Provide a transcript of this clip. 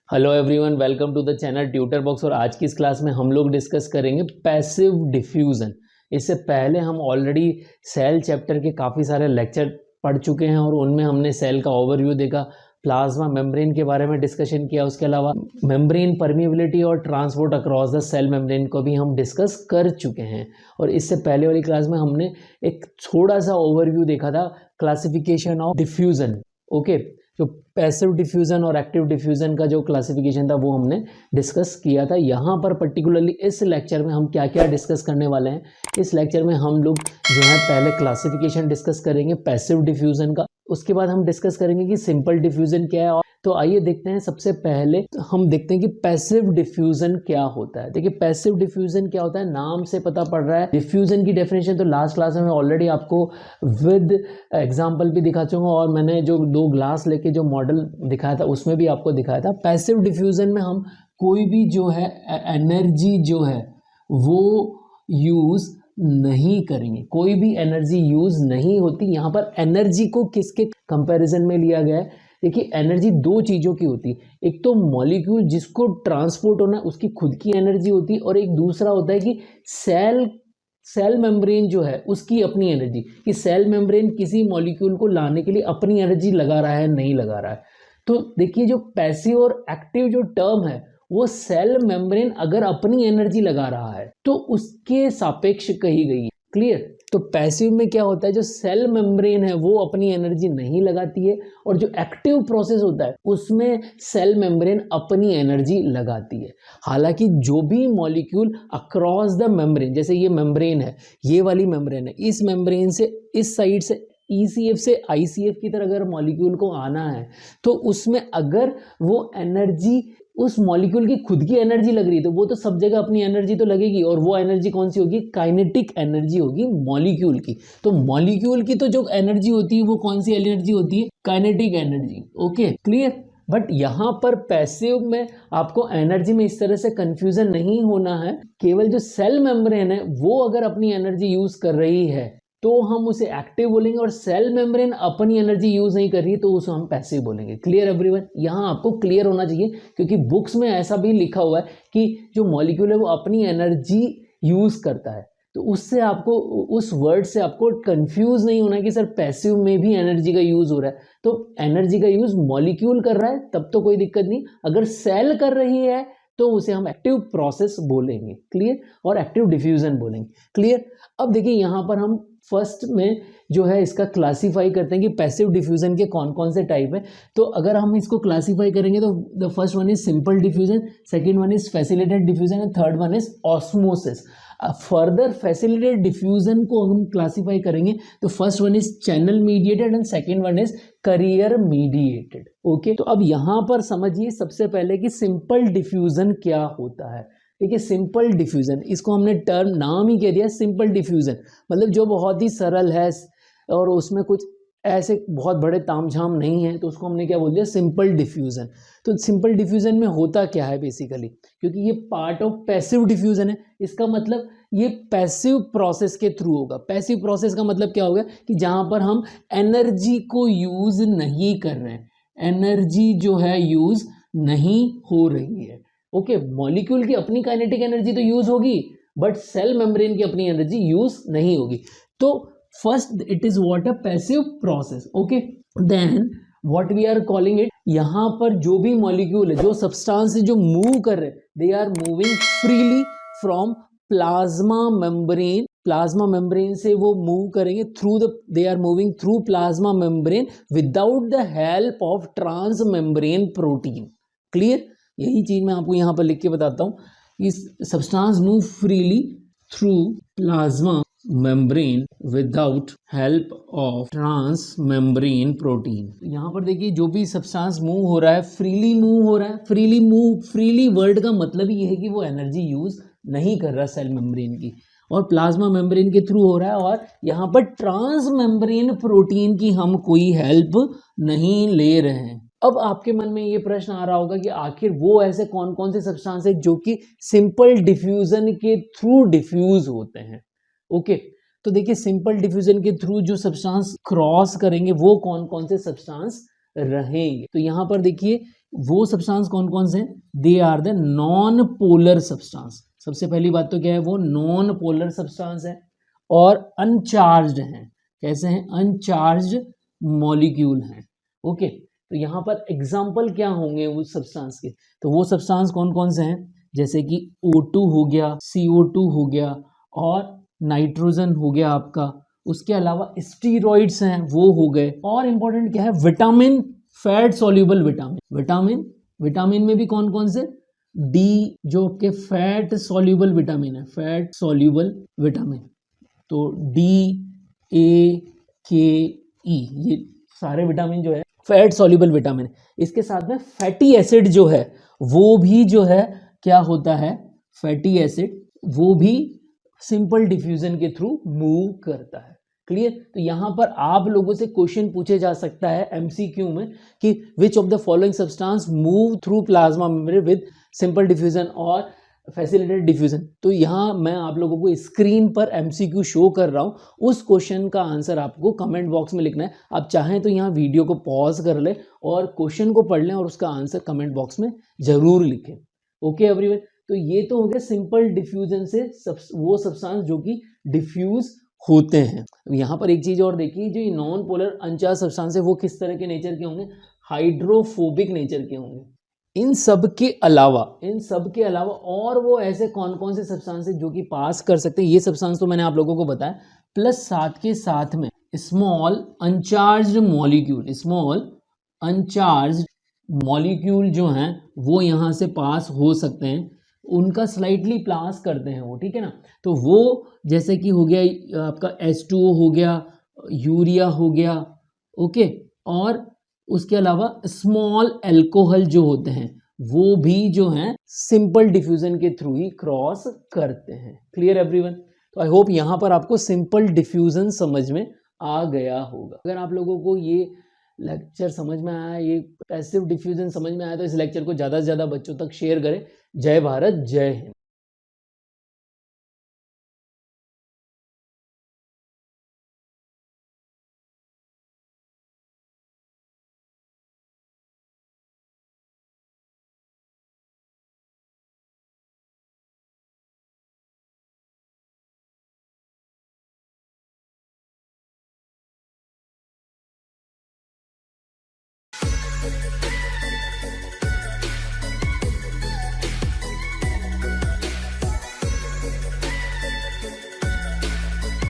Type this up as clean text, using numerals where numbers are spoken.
Hello everyone, welcome to the channel Tutor Box. और आज की इस क्लास में हम लोग डिस्कस करेंगे पैसिव डिफ्यूज़न। इससे पहले हम ऑलरेडी सेल चैप्टर के काफ़ी सारे लेक्चर पढ़ चुके हैं और उनमें हमने सेल का ओवरव्यू देखा, प्लाज्मा मेम्ब्रेन के बारे में डिस्कशन किया। उसके अलावा मेम्ब्रेन परमिएबिलिटी और transport across the cell membrane को भी हम डिस्कस कर चुके हैं। और इससे पहले वाली क्लास में हमने एक थोड़ा सा ओवरव्यू देखा था, क्लासिफिकेशन ऑफ डिफ्यूज़न। ओके, जो पैसिव डिफ्यूज़न और एक्टिव डिफ्यूज़न का जो क्लासिफिकेशन था वो हमने डिस्कस किया था। यहाँ पर पर्टिकुलरली इस लेक्चर में हम क्या क्या डिस्कस करने वाले हैं। इस लेक्चर में हम लोग जो है पहले क्लासिफिकेशन डिस्कस करेंगे पैसिव डिफ्यूज़न का, उसके बाद हम डिस्कस करेंगे कि सिंपल डिफ्यूज़न क्या है। और तो आइए देखते हैं, सबसे पहले हम देखते हैं कि पैसिव डिफ्यूज़न क्या होता है। देखिए, पैसिव डिफ्यूज़न क्या होता है, नाम से पता पड़ रहा है। डिफ्यूज़न की डेफिनेशन तो लास्ट क्लास में मैं ऑलरेडी आपको विद एग्जाम्पल भी दिखा चुका हूँ, और मैंने जो 2 ग्लास लेके जो मॉडल दिखाया था उसमें भी आपको दिखाया था। पैसिव डिफ्यूज़न में हम कोई भी जो है एनर्जी जो है वो यूज़ नहीं करेंगे, कोई भी एनर्जी यूज़ नहीं होती। यहाँ पर एनर्जी को किसके कंपैरिजन में लिया गया है? देखिए, एनर्जी 2 चीज़ों की होती है। एक तो मॉलिक्यूल जिसको ट्रांसपोर्ट होना है उसकी खुद की एनर्जी होती है, और एक दूसरा होता है कि सेल मेम्ब्रेन जो है उसकी अपनी एनर्जी, कि सेल मेम्ब्रेन किसी मॉलिक्यूल को लाने के लिए अपनी एनर्जी लगा रहा है नहीं लगा रहा है। तो देखिए, जो पैसिव और एक्टिव जो टर्म है वो सेल मेम्ब्रेन अगर अपनी एनर्जी लगा रहा है तो उसके सापेक्ष कही गई है। क्लियर? तो पैसिव में क्या होता है, जो सेल मेम्ब्रेन है वो अपनी एनर्जी नहीं लगाती है, और जो एक्टिव प्रोसेस होता है उसमें सेल मेम्ब्रेन अपनी एनर्जी लगाती है। हालांकि जो भी मॉलिक्यूल अक्रॉस द मेम्ब्रेन, जैसे ये मेम्ब्रेन है, ये वाली मेम्ब्रेन है, इस मेम्ब्रेन से इस साइड से ECF से ICF की तरह अगर मॉलिक्यूल को आना है तो उसमें अगर वो एनर्जी, उस मॉलिक्यूल की खुद की एनर्जी लग रही है तो वो तो सब जगह अपनी एनर्जी तो लगेगी, और वो एनर्जी कौन सी होगी? काइनेटिक एनर्जी होगी मॉलिक्यूल की। तो मॉलिक्यूल की तो जो एनर्जी होती है वो कौन सी एनर्जी होती है? Kinetic energy. Okay, clear? But यहाँ पर पैसिव में आपको एनर्जी में इस तरह से कंफ्यूजन नहीं होना है। केवल जो सेल मेम्ब्रेन है वो अगर अपनी एनर्जी यूज कर रही है तो हम उसे एक्टिव बोलेंगे, और सेल मेम्ब्रेन अपनी एनर्जी यूज नहीं कर रही है तो उसे हम पैसिव बोलेंगे। Clear everyone? यहाँ आपको क्लियर होना चाहिए, क्योंकि बुक्स में ऐसा भी लिखा हुआ है कि जो मॉलिक्यूल है वो अपनी एनर्जी यूज करता है। तो उससे आपको, उस वर्ड से आपको कंफ्यूज नहीं होना है कि सर पैसिव में भी एनर्जी का यूज हो रहा है। तो एनर्जी का यूज मॉलिक्यूल कर रहा है तब तो कोई दिक्कत नहीं, अगर सेल कर रही है तो उसे हम एक्टिव प्रोसेस बोलेंगे। क्लियर? और एक्टिव डिफ्यूजन बोलेंगे। क्लियर? अब देखिए, यहाँ पर हम फर्स्ट में जो है इसका क्लासीफाई करते हैं कि पैसिव डिफ्यूजन के कौन कौन से टाइप है। तो अगर हम इसको क्लासीफाई करेंगे तो the first one is simple diffusion, second one is facilitated diffusion, and third one is osmosis. Further facilitated diffusion को हम क्लासीफाई करेंगे तो first one is channel mediated and second one is carrier mediated. Okay, तो अब यहाँ पर समझिए सबसे पहले कि सिंपल डिफ्यूजन क्या होता है। देखिए, सिंपल डिफ्यूजन, इसको हमने टर्म नाम ही कह दिया सिंपल डिफ्यूजन, मतलब जो बहुत ही सरल है और उसमें कुछ ऐसे बहुत बड़े तामझाम नहीं है, तो उसको हमने क्या बोल दिया? Simple diffusion. तो सिंपल डिफ्यूजन में होता क्या है बेसिकली, क्योंकि ये पार्ट ऑफ पैसिव डिफ्यूजन है, इसका मतलब ये पैसिव प्रोसेस के थ्रू होगा। पैसिव प्रोसेस का मतलब क्या होगा कि जहां पर हम एनर्जी को यूज नहीं कर रहे हैं, एनर्जी जो है यूज नहीं हो रही है। ओके, मॉलिक्यूल की अपनी काइनेटिक एनर्जी तो यूज होगी, बट सेल मेम्ब्रेन की अपनी एनर्जी यूज नहीं होगी। तो first it is what? A passive process. Okay, then what we are calling it, यहां पर जो भी मॉलिक्यूल है, जो सब्सटेंस जो मूव कर रहे हैं, they are moving freely from plasma membrane. Plasma membrane से वो मूव करेंगे through the, they are moving through plasma membrane without the help of trans membrane protein. Clear? यही चीज मैं आपको यहाँ पर लिख के बताता हूँ। इस substance move freely through plasma membrane without help of trans membrane protein. यहाँ पर देखिए, जो भी सब्सटेंस मूव हो रहा है फ्रीली मूव हो रहा है। फ्रीली मूव, फ्रीली वर्ड का मतलब ही है कि वो एनर्जी यूज नहीं कर रहा सेल मेम्ब्रेन की, और प्लाज्मा मेम्ब्रेन के थ्रू हो रहा है, और यहाँ पर ट्रांस मेम्ब्रेन प्रोटीन की हम कोई हेल्प नहीं ले रहे हैं। अब आपके मन में ये प्रश्न आ रहा होगा कि आखिर वो ऐसे कौन कौन से सब्सटेंस है जो कि सिंपल डिफ्यूजन के थ्रू डिफ्यूज होते हैं। ओके, तो देखिए, सिंपल डिफ्यूजन के थ्रू जो सब्सटेंस क्रॉस करेंगे वो कौन कौन से सब्सटेंस रहेंगे। तो यहाँ पर देखिए वो सब्सटेंस कौन कौन से हैं, they are the non polar substance. सबसे पहली बात तो क्या है, वो नॉन पोलर सब्सटेंस है और अनचार्ज्ड हैं। कैसे हैं, अनचार्ज्ड मॉलिक्यूल हैं। ओके, तो यहाँ पर एग्जाम्पल क्या होंगे उस सब्सटेंस के, तो वो सब्सटेंस कौन कौन से हैं, जैसे कि O2 हो गया, CO2 हो गया और नाइट्रोजन हो गया आपका। उसके अलावा स्टीरॉइड्स हैं वो हो गए, और इंपॉर्टेंट क्या है, vitamin, fat soluble vitamin. Vitamin में भी कौन कौन से, डी जो के फैट सॉल्युबल विटामिन है, फैट सॉल्युबल विटामिन, तो डी, ए, के, ई, ये सारे विटामिन जो है फैट सॉल्युबल विटामिन। इसके साथ में फैटी एसिड जो है वो भी जो है क्या होता है, फैटी एसिड, वो भी सिंपल डिफ्यूजन के थ्रू मूव करता है। क्लियर। तो यहाँ पर आप लोगों से क्वेश्चन पूछे जा सकता है एमसीक्यू में कि which of the following substance move through plasma membrane with simple diffusion और फैसिलिटेटेड डिफ्यूजन। तो यहाँ मैं आप लोगों को स्क्रीन पर एमसीक्यू शो कर रहा हूँ, उस क्वेश्चन का आंसर आपको कमेंट बॉक्स में लिखना है। आप चाहें तो यहाँ वीडियो को पॉज कर ले और क्वेश्चन को पढ़ लें और उसका आंसर कमेंट बॉक्स में जरूर लिखें। ओके एवरीवन, तो ये तो हो गया सिंपल डिफ्यूजन से वो सब्सटेंस जो कि डिफ्यूज होते हैं। यहाँ पर एक चीज और देखिए, जो नॉन पोलर अनचार्ज सब्सटेंस है वो किस तरह के नेचर के होंगे, हाइड्रोफोबिक नेचर के होंगे। इन सब के अलावा और वो ऐसे कौन कौन से सब्सटेंस है जो कि पास कर सकते हैं, ये सब्सटेंस तो मैंने आप लोगों को बताया, प्लस साथ के साथ में स्मॉल अनचार्ज्ड मॉलिक्यूल जो हैं वो यहाँ से पास हो सकते हैं, उनका स्लाइटली पास करते हैं वो, ठीक है ना। तो वो जैसे कि हो गया आपका H2O हो गया, यूरिया हो गया, ओके, और उसके अलावा स्मॉल अल्कोहल जो होते हैं वो भी जो हैं सिंपल डिफ्यूजन के थ्रू ही क्रॉस करते हैं। Clear everyone. तो आई होप यहाँ पर आपको सिंपल डिफ्यूजन समझ में आ गया होगा। अगर आप लोगों को ये लेक्चर समझ में आया, ये पैसिव डिफ्यूजन समझ में आया, तो इस लेक्चर को ज़्यादा से ज़्यादा बच्चों तक शेयर करें। जय भारत, जय हिंद।